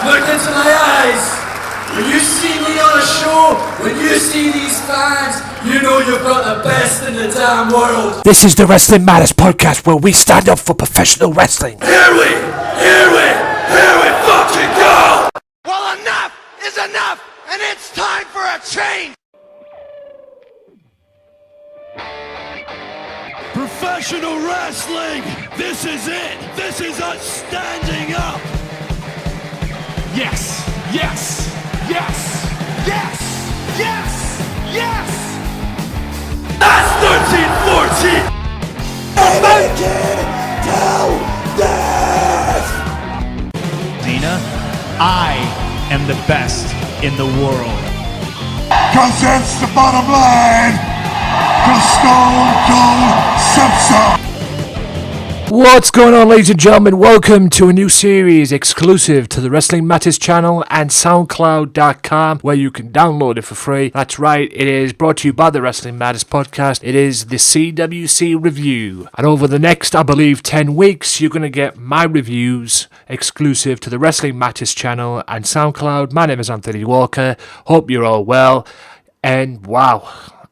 Look into my eyes. When you see me on a show, when you see these fans, you know you've got the best in the damn world. This is the Wrestling Matters podcast where we stand up for professional wrestling. Here we fucking go! Well, enough is enough, and it's time for a change! Professional wrestling! This is it! This is us standing up! Yes! Yes! Yes! Yes! Yes! Yes! That's 13-14! Make it till death! Dina, I am the best in the world. Cause that's the bottom line! Cause Stone Cold said so! What's going on, ladies and gentlemen? Welcome to a new series exclusive to the Wrestling Matters channel and SoundCloud.com, where you can download it for free. That's right, it is brought to you by the Wrestling Matters podcast. It is the CWC review. And over the next, I believe, 10 weeks, you're going to get my reviews exclusive to the Wrestling Matters channel and SoundCloud. My name is Anthony Walker. Hope you're all well. And wow,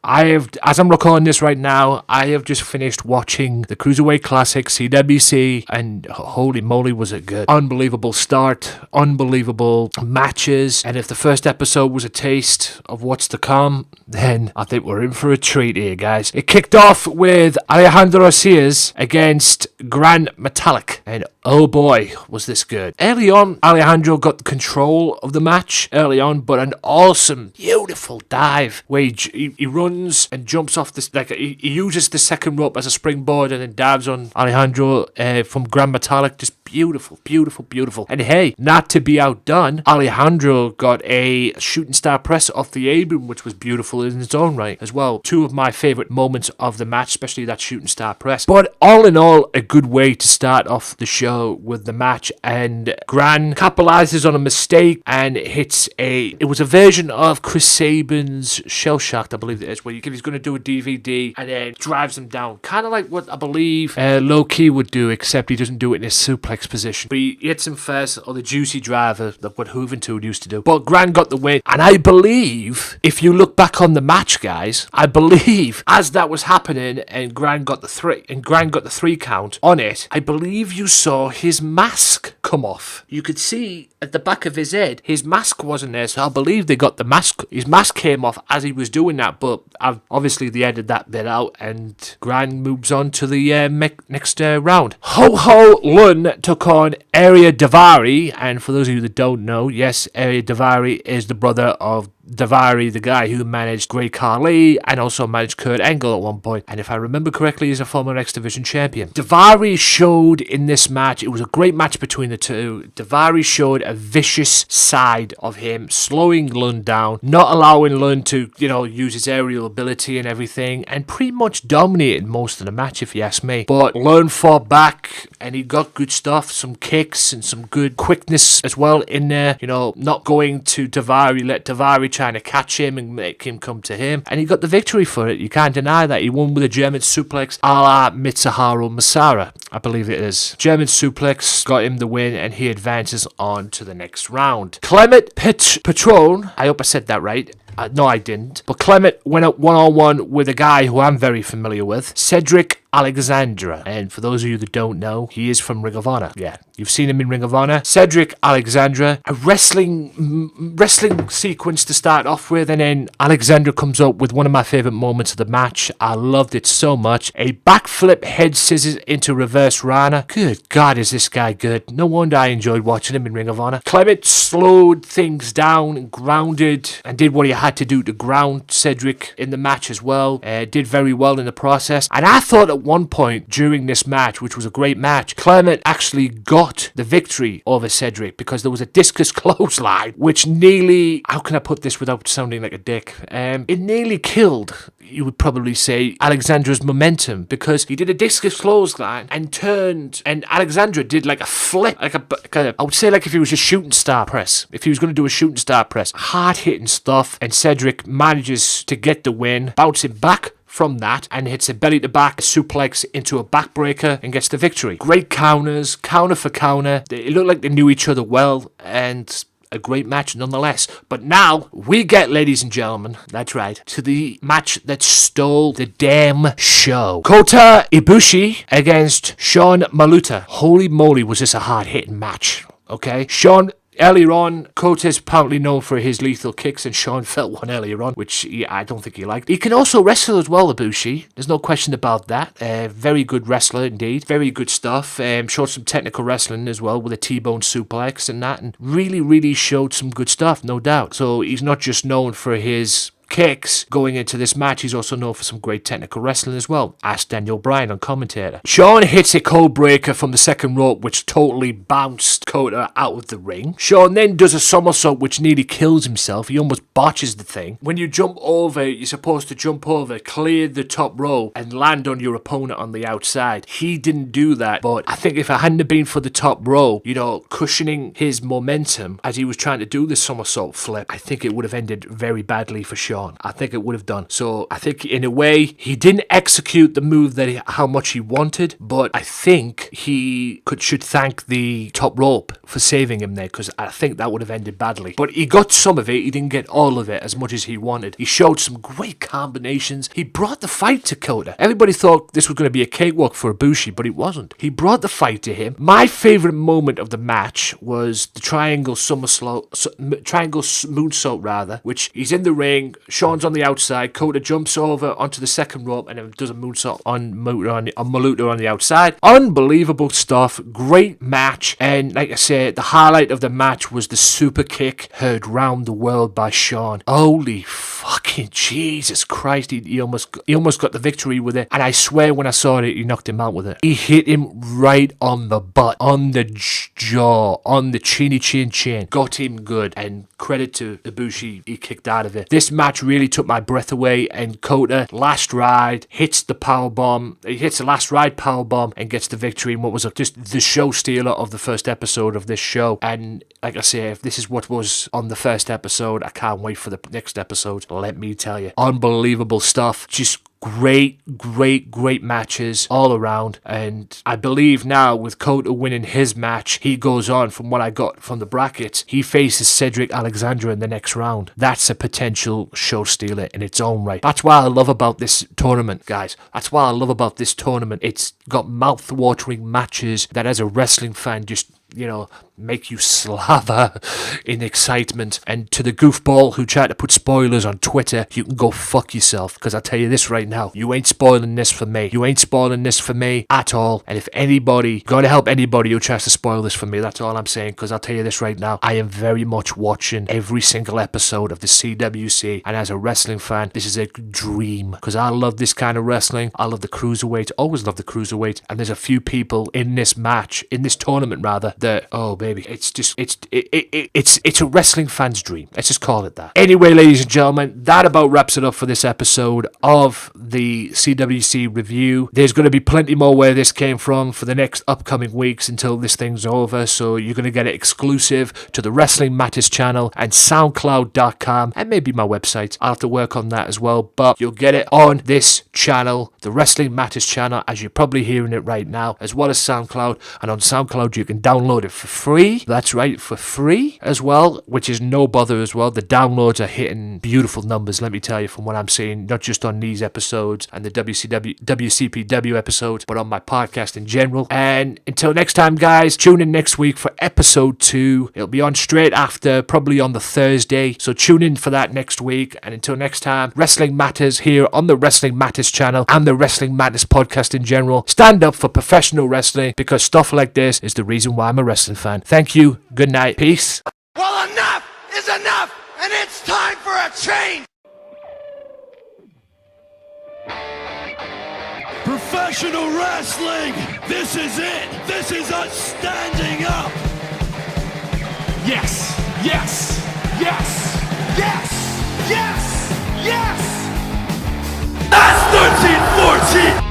as I'm recording this right now, I have just finished watching the Cruiserweight Classic CWC, and holy moly was it good. Unbelievable start, unbelievable matches, and if the first episode was a taste of what's to come, then I think we're in for a treat here, guys. It kicked off with Alejandro Saez against Gran Metalik, and oh boy, was this good. Early on, Alejandro got control of the match early on, but an awesome, beautiful dive where he runs and jumps off this, like he uses the second rope as a springboard and then dives on Alejandro from Gran Metalik. Just beautiful, beautiful, beautiful. And hey, not to be outdone, Alejandro got a shooting star press off the apron, which was beautiful in its own right as well. Two of my favourite moments of the match, especially that shooting star press. But all in all, a good way to start off the show with the match. And Gran capitalizes on a mistake and hits it was a version of Chris Sabin's Shell Shocked, I believe it is, where he's going to do a DVD and then drives him down. Kind of like what I believe Low Key would do, except he doesn't do it in a suplex position. But he hits him first, or the juicy driver, like what Juventud used to do. But Gran got the win. And I believe, if you look back on the match, guys, I believe as that was happening and Gran got the three count on it, I believe you saw his mask come off. You could see at the back of his head, his mask wasn't there, so I believe they got the mask. His mask came off as he was doing that, but obviously they edited that bit out, and Gran moves on to the next round. HoHo Lun took on Ariya Daivari, and for those of you that don't know, yes, Ariya Daivari is the brother of Daivari, the guy who managed Great Khali and also managed Kurt Angle at one point, and if I remember correctly, he's a former X Division champion. Daivari showed in this match, it was a great match between the two. Daivari showed a vicious side of him, slowing Lund down, not allowing Lund to, use his aerial ability and everything, and pretty much dominated most of the match, if you ask me. But Lund fought back, and he got good stuff, some kicks and some good quickness as well in there, not going to Daivari, let Daivari trying to catch him and make him come to him, and he got the victory for it. You can't deny that. He won with a German suplex a la Mitsuharu Masara, I believe it is. German suplex got him the win, and he advances on to the next round. Clement Petiot, I hope I said that right. No, I didn't. But Clement went up one-on-one with a guy who I'm very familiar with, Cedric Alexandra. And for those of you that don't know, he is from Ring of Honor. Yeah, you've seen him in Ring of Honor. Cedric Alexandra, a wrestling sequence to start off with, and then Alexandra comes up with one of my favourite moments of the match. I loved it so much. A backflip head scissors into reverse Rana. Good God, is this guy good. No wonder I enjoyed watching him in Ring of Honor. Clement slowed things down and grounded and did what he had to do to ground Cedric in the match as well. Did very well in the process. And I thought at one point during this match, which was a great match, Clement actually got the victory over Cedric because there was a discus clothesline which nearly, how can I put this without sounding like a dick? It nearly killed, you would probably say, Alexandra's momentum, because he did a discus clothesline and turned, and Alexandra did like a flip, like I would say like if he was a shooting star press, if he was going to do a shooting star press, hard hitting stuff, and Cedric manages to get the win, bouncing back from that and hits a belly-to-back suplex into a backbreaker and gets the victory. Great counters, counter for counter. It looked like they knew each other well, and a great match nonetheless. But now we get, ladies and gentlemen, that's right, to the match that stole the damn show. Kota Ibushi against Sean Maluta. Holy moly, was this a hard-hitting match. Okay? Sean, earlier on, Kota's apparently known for his lethal kicks, and Sean felt one earlier on, which I don't think he liked. He can also wrestle as well, Ibushi. There's no question about that. Very good wrestler indeed. Very good stuff. Showed some technical wrestling as well with a T-bone suplex and that, and really showed some good stuff, no doubt. So he's not just known for his kicks going into this match, he's also known for some great technical wrestling as well. Ask Daniel Bryan on commentator. Sean hits a code breaker from the second rope, which totally bounced Kota out of the ring. Sean then does a somersault which nearly kills himself. He almost botches the thing. When you jump over, you're supposed to jump over, clear the top row, and land on your opponent on the outside. He didn't do that, but I think if it hadn't have been for the top row, cushioning his momentum as he was trying to do the somersault flip, I think it would have ended very badly for Sean. I think it would have done. So I think in a way he didn't execute the move that how much he wanted, but I think he should thank the top rope for saving him there, because I think that would have ended badly. But he got some of it. He didn't get all of it as much as he wanted. He showed some great combinations. He brought the fight to Kota. Everybody thought this was going to be a cakewalk for Ibushi, but it wasn't. He brought the fight to him. My favorite moment of the match was the triangle moonsault rather, which he's in the ring. Sean's on the outside. Kota jumps over onto the second rope and then does a moonsault on Maluta on the outside. Unbelievable stuff. Great match. And like I said, the highlight of the match was the super kick heard round the world by Sean. Holy fucking Jesus Christ. He almost got the victory with it. And I swear when I saw it, he knocked him out with it. He hit him right on the butt, on the jaw, on the chinny chin. Got him good. And credit to Ibushi, he kicked out of it. This match really took my breath away, and Kota, last ride, hits the powerbomb. He hits the last ride powerbomb and gets the victory in what was just the show stealer of the first episode of this show. And like I say, if this is what was on the first episode, I can't wait for the next episode. Let me tell you, unbelievable stuff. Just great matches all around, and I believe now with Kota winning his match, he goes on, from what I got from the brackets, he faces Cedric Alexandra in the next round. That's a potential show stealer in its own right. That's why I love about this tournament, guys. That's why I love about this tournament. It's got mouth-watering matches that as a wrestling fan just make you slaver in excitement. And to the goofball who tried to put spoilers on Twitter, you can go fuck yourself, because I'll tell you this right now, you ain't spoiling this for me. You ain't spoiling this for me at all. And if anybody, going to help anybody who tries to spoil this for me, that's all I'm saying, because I'll tell you this right now, I am very much watching every single episode of the CWC, and as a wrestling fan, this is a dream, because I love this kind of wrestling. I love the cruiserweight, always love the cruiserweight, and there's a few people in this tournament rather, that, oh baby, it's a wrestling fan's dream. Let's just call it that. Anyway, ladies and gentlemen, that about wraps it up for this episode of the CWC review. There's going to be plenty more where this came from for the next upcoming weeks until this thing's over, so you're going to get it exclusive to the Wrestling Matters channel and SoundCloud.com, and maybe my website. I'll have to work on that as well, but you'll get it on this channel, the Wrestling Matters channel, as you're probably hearing it right now, as well as SoundCloud. And on SoundCloud you can download it for free. That's right, for free as well, which is no bother as well. The downloads are hitting beautiful numbers, let me tell you, from what I'm seeing, not just on these episodes and the WCPW episodes, but on my podcast in general. And until next time, guys, tune in next week for episode 2. It'll be on straight after, probably on the Thursday, so tune in for that next week. And until next time, Wrestling Matters here on the Wrestling Matters channel and the Wrestling Matters podcast in general. Stand up for professional wrestling, because stuff like this is the reason why I'm a wrestling fan. Thank you. Good night. Peace. Well, enough is enough, and it's time for a change. Professional wrestling, this is it. This is us standing up. Yes, yes, yes, yes, yes, yes. That's 13-14.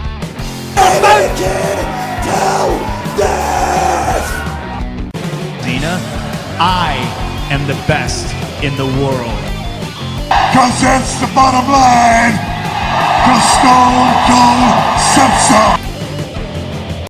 Make it till death. Dina, I am the best in the world. 'Cause that's the bottom line. Cause Stone Cold said so.